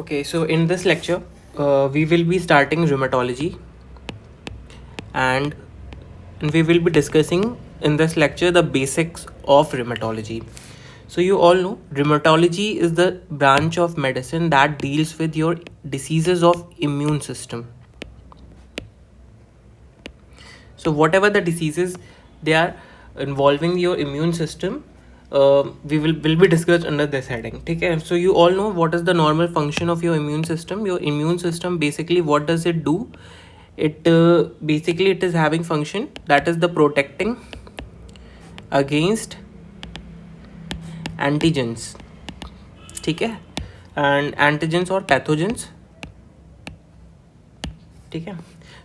Okay, so in this lecture, we will be starting rheumatology, and we will be discussing in this lecture the basics of rheumatology. So you all know rheumatology is the branch of medicine that deals with your diseases of immune system. So whatever the diseases they are involving your immune system, will be discussed under this heading. Okay, so you all know what is the normal function of your immune system. Your immune system, basically what does it do? It basically it is having function that is the protecting against antigens. Okay, and antigens or pathogens. Okay,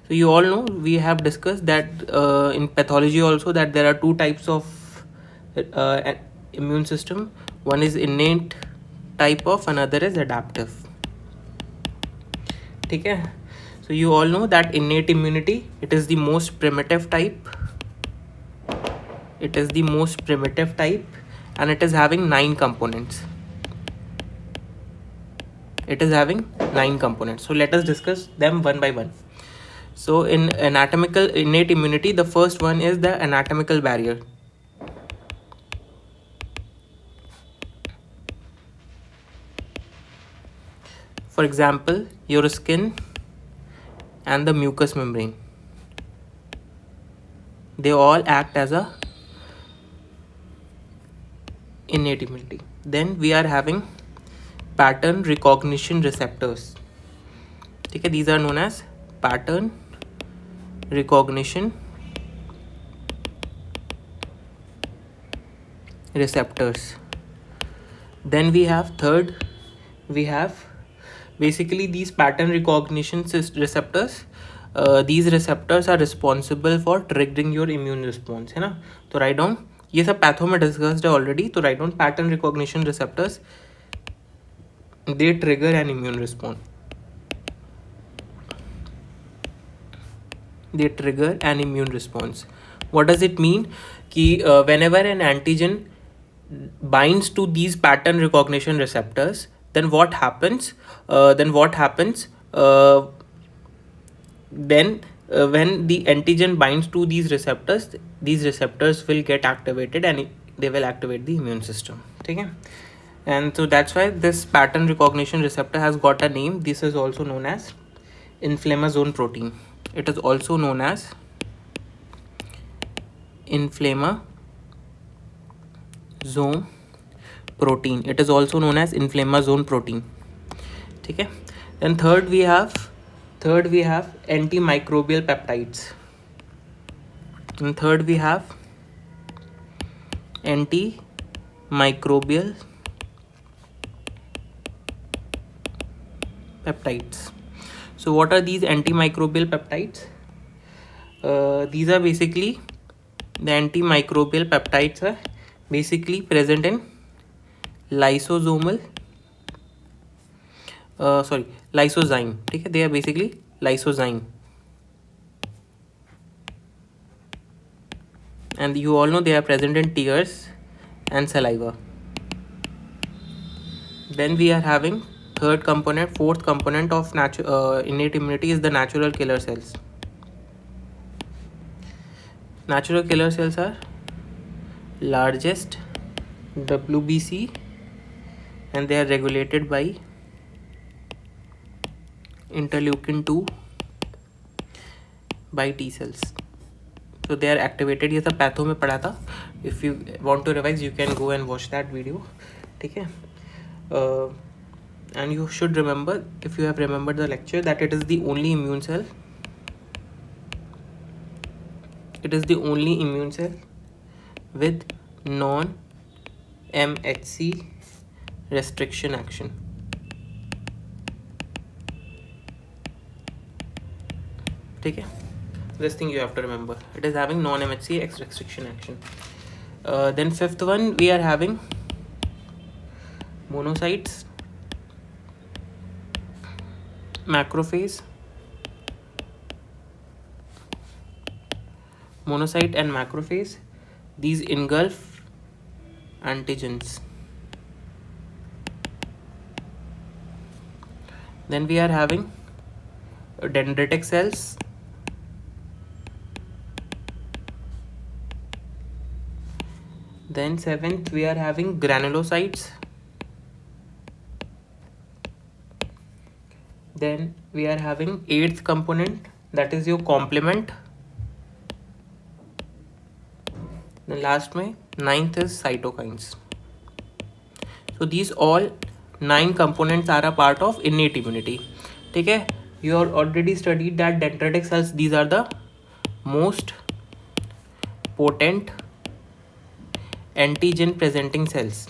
so you all know we have discussed that in pathology also that there are two types of immune system. One is innate type of, another is adaptive. Okay, so you all know that innate immunity, it is the most primitive type. It is the most primitive type, and it is having 9 components. It is having 9 components. So let us discuss them one by one. So in anatomical innate immunity, the first one is the anatomical barrier. For example, your skin and the mucous membrane, they all act as a innate immunity. Then we are having pattern recognition receptors. Okay, these are known as pattern recognition receptors. Then we have third, we have basically these pattern recognition receptors. These receptors are responsible for triggering your immune response, है ना? तो write down, ये सब patho में discussed है already. तो write down pattern recognition receptors, they trigger an immune response. They trigger an immune response. What does it mean? कि whenever an antigen binds to these pattern recognition receptors, then what happens? When the antigen binds to these receptors will get activated and they will activate the immune system. Okay, and so that's why this pattern recognition receptor has got a name. This is also known as inflammasome protein. It is also known as inflammasome protein. It is also known as inflammasome protein. Okay, then third we have antimicrobial peptides. And third we have antimicrobial peptides. So what are these antimicrobial peptides? These are basically the antimicrobial peptides are basically present in lysozyme. Okay, they are basically lysozyme, and you all know they are present in tears and saliva. Then we are having fourth component of innate immunity is the natural killer cells. Natural killer cells are largest WBC, and they are regulated by interleukin 2 by T cells. So they are activated. ये सब patho में पढ़ा था. If you want to revise, you can go and watch that video. ठीक है. And you should remember, if you have remembered the lecture, that it is the only immune cell. It is the only immune cell with non-MHC restriction action. ठीक है. This thing you have to remember. It is having non-MHC restriction action. Then fifth one we are having monocytes, macrophage, monocyte and macrophage. These engulf antigens. Then we are having dendritic cells. Then seventh, we are having granulocytes. Then we are having eighth component, that is your complement. Then last में ninth is cytokines. So these all 9 components are a part of innate immunity. ठीक है, you have already studied that dendritic cells, these are the most potent antigen presenting cells.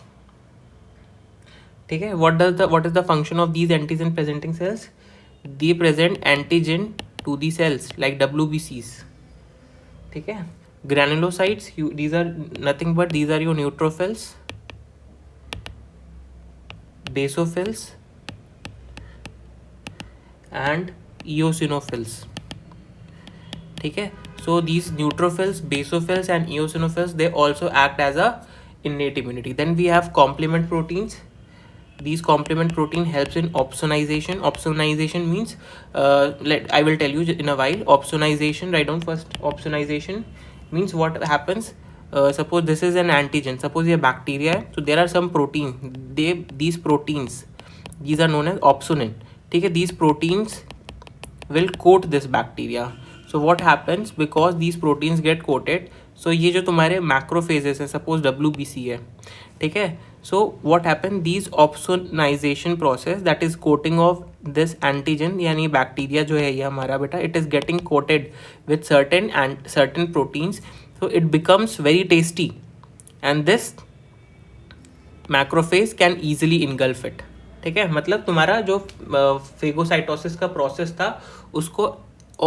ठीक है, what is the function of these antigen presenting cells? They present antigen to the cells like WBCs. ठीक है, granulocytes, these are nothing but these are your neutrophils, basophils and eosinophils. ठीक है, so these neutrophils, basophils and eosinophils, they also act as a innate immunity. Then we have complement proteins. These complement protein helps in opsonization. Opsonization means I will tell you in a while. Opsonization, write down first. Opsonization means what happens, suppose this is an antigen, suppose ये bacteria है, so there are some protein, these proteins, these are known as opsonin. ठीक है, these proteins will coat this bacteria. So what happens, because these proteins get coated, so ये जो तुम्हारे macrophages है, suppose WBC है, ठीक है, so what happen, these opsonization process, that is coating of this antigen, यानी bacteria जो है ये हमारा बेटा, it is getting coated with certain proteins, so it becomes very tasty and this macrophage can easily engulf it. ठीक है, मतलब तुम्हारा जो फेगोसाइटोसिस का प्रोसेस था उसको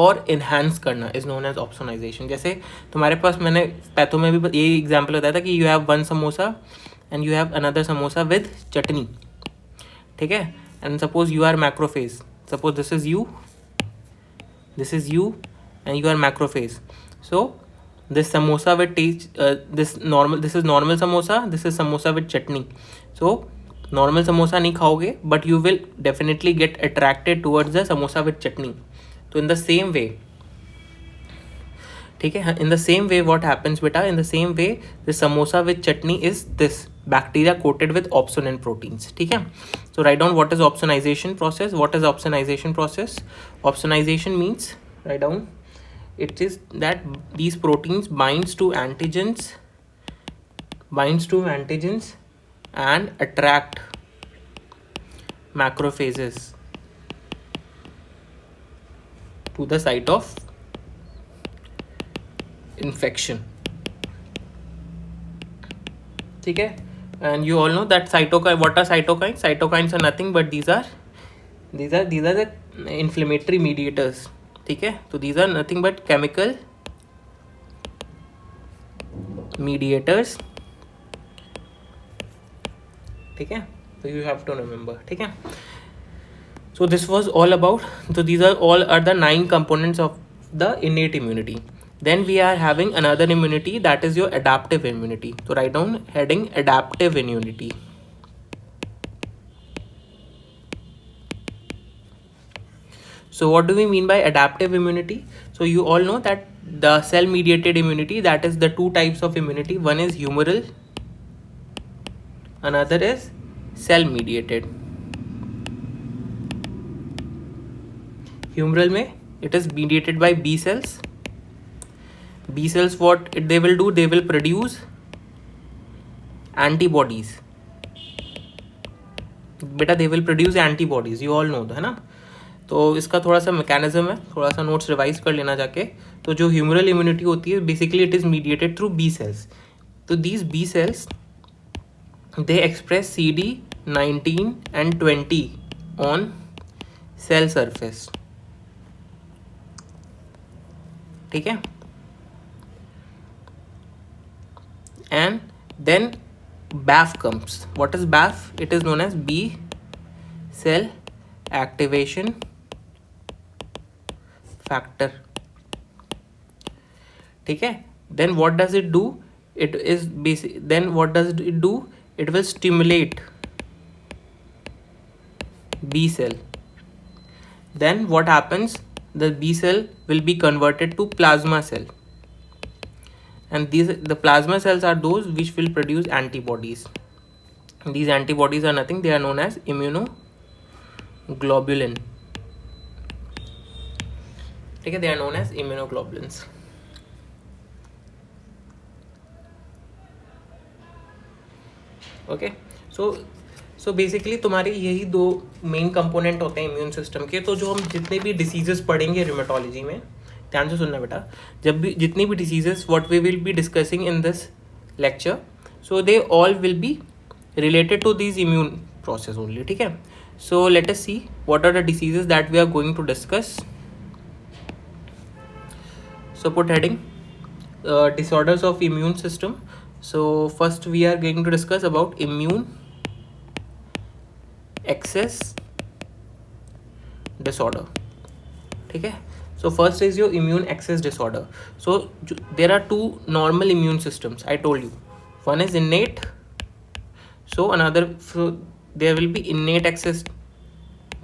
और इन्हांस करना इज नोन एज ऑप्सोनाइजेशन. जैसे तुम्हारे पास मैंने पैथो में भी ये एग्जांपल बताया था कि you have one samosa and you have another samosa with chutney. ठीक है, and suppose you are macrophage, suppose this is you and you are macrophage. So this samosa with taste, this is normal samosa, this is samosa with chutney. So normal samosa नहीं खाओगे, but you will definitely get attracted towards the samosa with chutney. So in the same way, ठीक है, in the same way what happens बेटा, in the same way the samosa with chutney is this bacteria coated with opsonin proteins. ठीक है, so write down what is opsonization process. What is opsonization process? Opsonization means, write down, it is that these proteins binds to antigens and attract macrophages to the site of infection. ठीक है, and you all know that cytokine, what are cytokines? Cytokines are nothing but these are the inflammatory mediators. ठीक है, तो these are nothing but chemical mediators. ठीक है, so you have to remember. ठीक है, so this was all about, so these are the 9 components of the innate immunity. Then we are having another immunity, that is your adaptive immunity. So write down heading adaptive immunity. So what do we mean by adaptive immunity? So you all know that the cell mediated immunity, that is the 2 types of immunity. One is humoral, another is cell mediated. Humoral में it is mediated by B cells. B cells, what they will do, they will produce antibodies. बेटा they will produce antibodies, you all know, है ना. तो इसका थोड़ा सा mechanism है, थोड़ा सा नोट्स रिवाइज कर लेना जाके. तो जो ह्यूमरल इम्यूनिटी होती है, basically it is mediated through B cells. तो these B cells they express CD19 and 20 on cell surface. ठीक है, and then BAF comes. What is BAF? It is known as B cell activation factor. ठीक है, then what does it do? It is basic. Then what does it do? It will stimulate B cell then what happens, the B cell will be converted to plasma cell, and the plasma cells are those which will produce antibodies. These antibodies are nothing, they are known as immunoglobulin. Okay, they are known as immunoglobulins. Okay, so basically तुम्हारे यही दो main component होते हैं immune system के. तो जो हम जितने भी डिसीजेस पढ़ेंगे रिमेटोलॉजी में, ध्यान से सुनना बेटा, जब भी जितनी भी diseases what we will be discussing in this lecture, so they all will be related to these immune process only. ठीक है, so let us see what are the diseases that we are going to discuss. So put heading disorders of immune system. So first we are going to discuss about immune excess disorder. ठीक है, so first is your immune excess disorder. So there are two normal immune systems I told you. One is innate, so there will be innate excess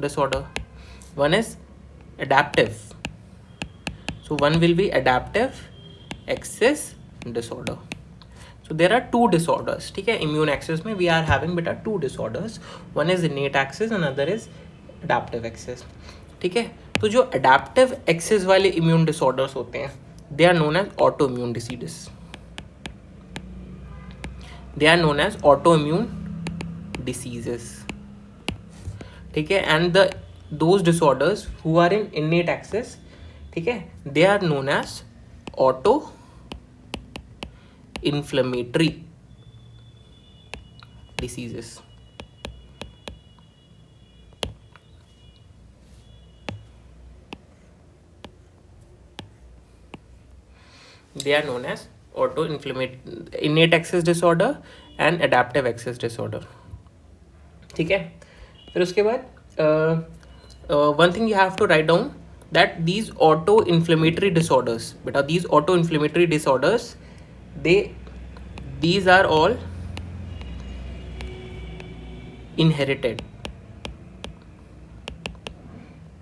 disorder. One is adaptive, so one will be adaptive excess disorder. So there are two disorders. ठीक है, immune excess में we are having beta two disorders. One is innate excess, another is adaptive excess. ठीक है, तो जो adaptive excess वाले immune disorders होते हैं, they are known as autoimmune diseases. They are known as autoimmune diseases. ठीक है, and those disorders who are in innate access, ठीक है, they are known as auto inflammatory diseases. They are known as innate access disorder and adaptive access disorder. ठीक है, फिर उसके बाद one thing you have to write down that these auto-inflammatory disorders, beta, these auto-inflammatory disorders, these are all inherited.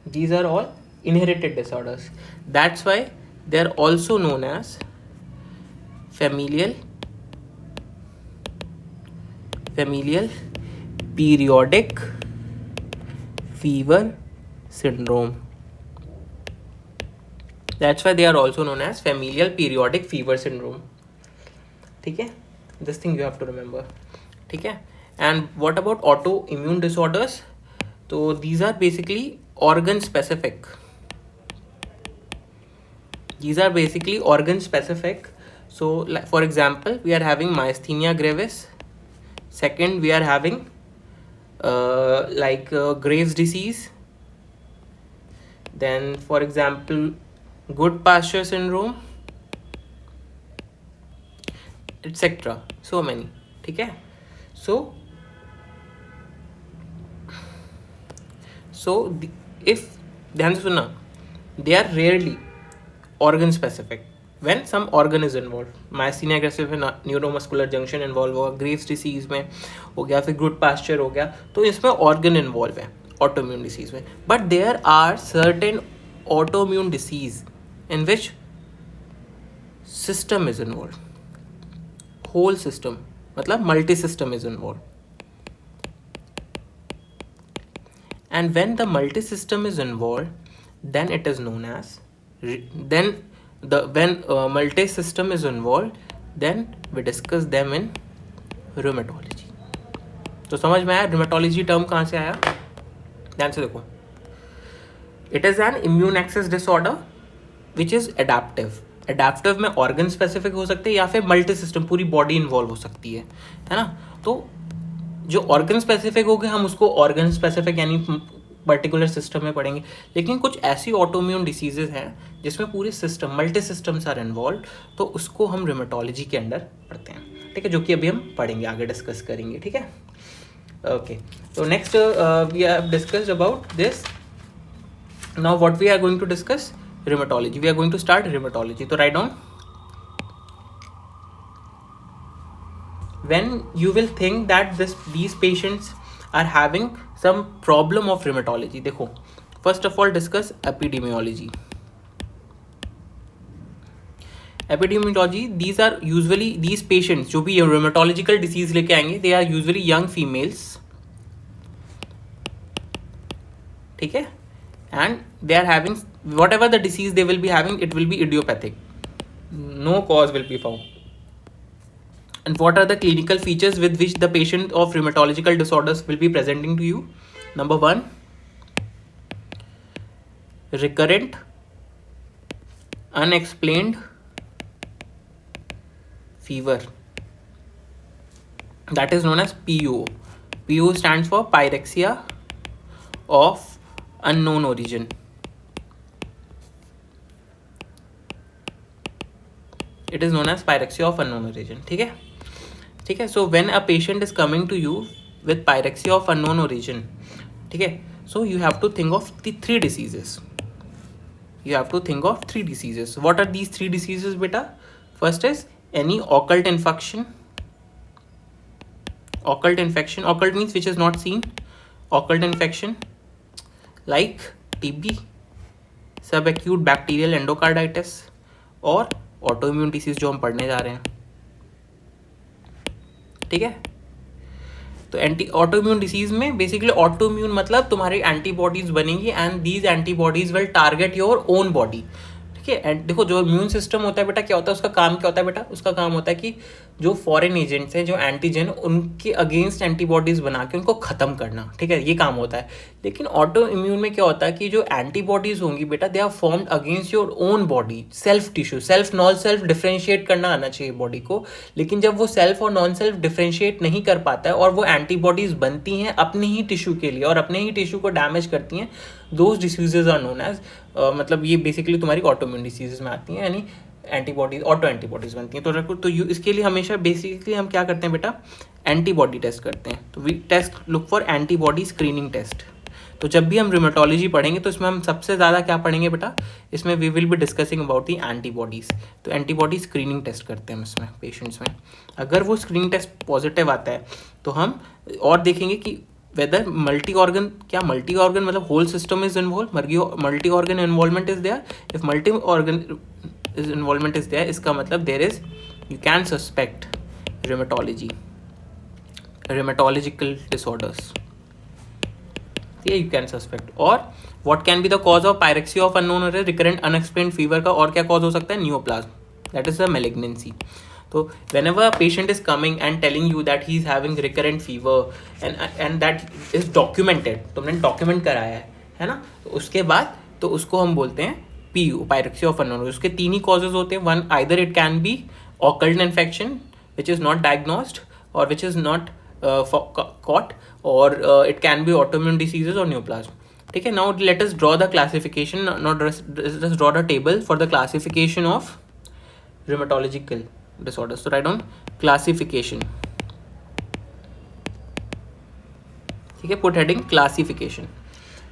These are all inherited disorders. That's why they are also known as familial periodic fever syndrome. That's why they are also known as familial periodic fever syndrome. ठीक है, this thing you have to remember. ठीक है, and what about autoimmune disorders? So these are basically organ specific. These are basically organ specific. So like for example, we are having myasthenia gravis. Second, we are having Graves disease. Then for example, Goodpasture syndrome, etc. So many. ठीक है, if ध्यान से सुनना, they are rarely organ specific. When some organ is involved, myasthenia gravis में neuromuscular junction involve होगा, Graves disease में हो गया, फिर गुडपास्चर हो गया, तो इसमें ऑर्गन इन्वॉल्व है ऑटोइम्यून डिसीज में. But there are certain autoimmune disease in which system is involve, whole system, मतलब multi system is involve. And when the multi-system is involved, then it is known as when multi-system is involved, then we discuss them in rheumatology. तो समझ में आया rheumatology term कहाँ से आया? ध्यान से देखो. It is an immune access disorder which is adaptive. Adaptive में organ specific हो सकते हैं या फिर multi system पूरी body involve हो सकती है ना. तो जो ऑर्गन स्पेसिफिक हो गए हम उसको ऑर्गन स्पेसिफिक यानी पर्टिकुलर सिस्टम में पढ़ेंगे. लेकिन कुछ ऐसी ऑटोइम्यून डिसीजेज हैं जिसमें पूरे system multi systems are involve, तो उसको हम रिमेटोलॉजी के अंडर पढ़ते हैं. ठीक है, जो कि अभी हम पढ़ेंगे, आगे डिस्कस करेंगे. ठीक है, ओके. तो next we have discussed about this. Now what we are going to discuss, rheumatology. We are going to start rheumatology. तो write down. When you will think that these patients are having some problem of rheumatology, देखो first of all discuss epidemiology. Epidemiology, these are usually, these patients जो भी rheumatological disease लेके आएंगे, they are usually young females, ठीक है, and they are having whatever the disease they will be having, it will be idiopathic, no cause will be found. And what are the clinical features with which the patient of rheumatological disorders will be presenting to you? Number 1, recurrent unexplained fever, that is known as PUO. PUO stands for pyrexia of unknown origin. It is known as pyrexia of unknown origin. ठीक है, ठीक है. So when a patient is coming to you with pyrexia of unknown origin, ठीक है, so you have to think of the 3 diseases. You have to think of 3 diseases. What are these 3 diseases, beta? First is any occult infection. Occult infection, occult means which is not seen. Occult infection like TB, subacute bacterial endocarditis और autoimmune disease जो हम पढ़ने जा रहे हैं, ठीक है. तो एंटी ऑटोइम्यून डिसीज में बेसिकली ऑटोइम्यून मतलब तुम्हारी एंटीबॉडीज बनेंगी and these antibodies will target your own body, ठीक है. एंड देखो जो इम्यून सिस्टम होता है बेटा, क्या होता है उसका काम, क्या होता है बेटा, उसका काम होता है कि जो फॉरेन एजेंट्स हैं, जो एंटीजन, उनके अगेंस्ट एंटीबॉडीज बना के उनको खत्म करना, ठीक है, ये काम होता है. लेकिन ऑटो इम्यून में क्या होता है कि जो एंटीबॉडीज होंगी बेटा, they are formed against your own body, self tissue. Self non self differentiate करना आना चाहिए बॉडी को, लेकिन जब वो सेल्फ और नॉन सेल्फ डिफ्रेंशिएट नहीं कर पाता है और वो एंटीबॉडीज बनती हैं अपने ही टिश्यू के लिए और अपने ही टिश्यू को डैमेज करती हैं, those diseases are known as, मतलब ये बेसिकली तुम्हारी ऑटोइम्यून डिसीजेज में आती हैं, यानी एंटीबॉडीज, ऑटो एंटीबॉडीज बनती हैं. तो इसके लिए हमेशा बेसिकली हम क्या करते हैं बेटा, एंटीबॉडी टेस्ट करते हैं. तो we test look for antibody screening test. तो जब भी हम रिमेटोलॉजी पढ़ेंगे तो इसमें हम सबसे ज़्यादा क्या पढ़ेंगे बेटा, इसमें we will be discussing about the antibodies. तो एंटीबॉडी स्क्रीनिंग टेस्ट करते हैं हम इसमें पेशेंट्स में. अगर वो स्क्रीनिंग टेस्ट पॉजिटिव आता है तो हम और देखेंगे कि वेदर मल्टी ऑर्गन, क्या मल्टी ऑर्गन मतलब whole system is involve, multi organ involvement is there. If multi organ involvement is there, इसका मतलब there is, you can suspect rheumatological disorders. You can suspect. और what can be the cause of pyrexia of unknown origin, recurrent unexplained fever का और क्या cause हो सकता है, neoplasm, that is a malignancy. तो whenever a patient is coming and telling you that he is having recurrent fever and that is documented, तुमने document कराया है ना, तो उसके बाद तो उसको हम बोलते हैं PU, pyrexia of unknown. उसके 3 ही causes होते हैं. One, either it can be occult infection which is not diagnosed or which is not caught, or it can be autoimmune diseases or neoplasm. ठीक है. Now let us draw the classification. Now let's draw the table for the classification of rheumatological disorders. So write down classification. ठीक है. Put heading classification.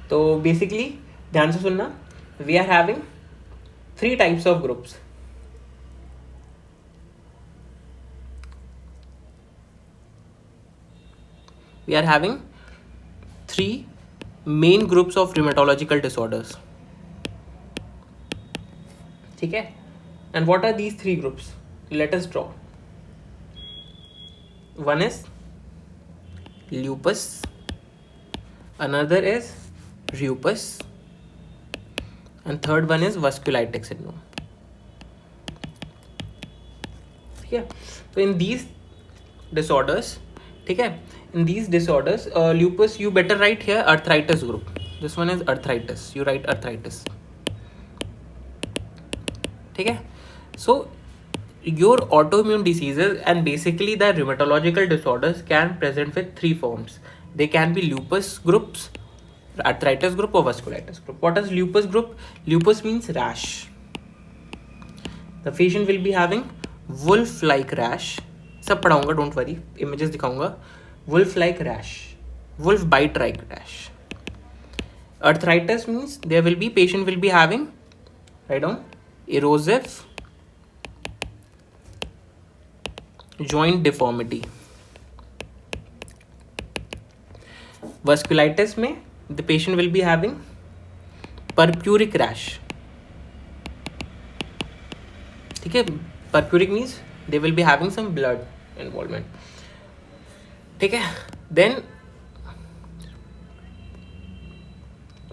तो basically ध्यान से सुनना. We are having 3 types of groups. We are having 3 main groups of rheumatological disorders. ठीक है. And what are these 3 groups? Let us draw. One is lupus, another is rupus, and third one is vasculitic syndrome. ठीक है. तो in these disorders, ठीक है, in these disorders, lupus, you better write here arthritis group. This one is arthritis. You write arthritis. ठीक है. So your autoimmune diseases and basically the rheumatological disorders can present with 3 forms. They can be lupus groups, arthritis group or vasculitis group. What is lupus group? Lupus means rash. The patient will be having wolf like rash. सब पढ़ाऊंगा, don't worry, images दिखाऊंगा. Wolf like rash, wolf bite like rash. Arthritis means there will be, patient will be having, write down, erosive joint deformity. Vasculitis में the patient will be having purpuric rash, ठीक है, purpuric means they will be having some blood involvement, ठीक है। Then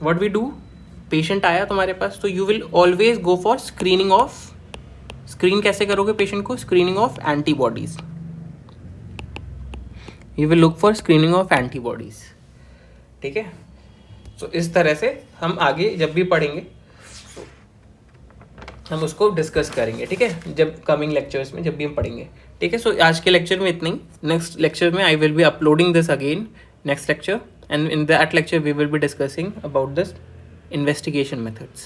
what we do, patient आया तुम्हारे पास तो you will always go for screening of, screen कैसे करोगे पेशेंट को, screening of antibodies, you will look for screening of antibodies, ठीक है। तो इस तरह से हम आगे जब भी पढ़ेंगे हम उसको डिस्कस करेंगे, ठीक है, जब कमिंग लेक्चर्स में जब भी हम पढ़ेंगे, ठीक है। सो आज के लेक्चर में इतना ही, नेक्स्ट लेक्चर में I will be uploading this again next lecture, and in that lecture we will be discussing about this investigation methods.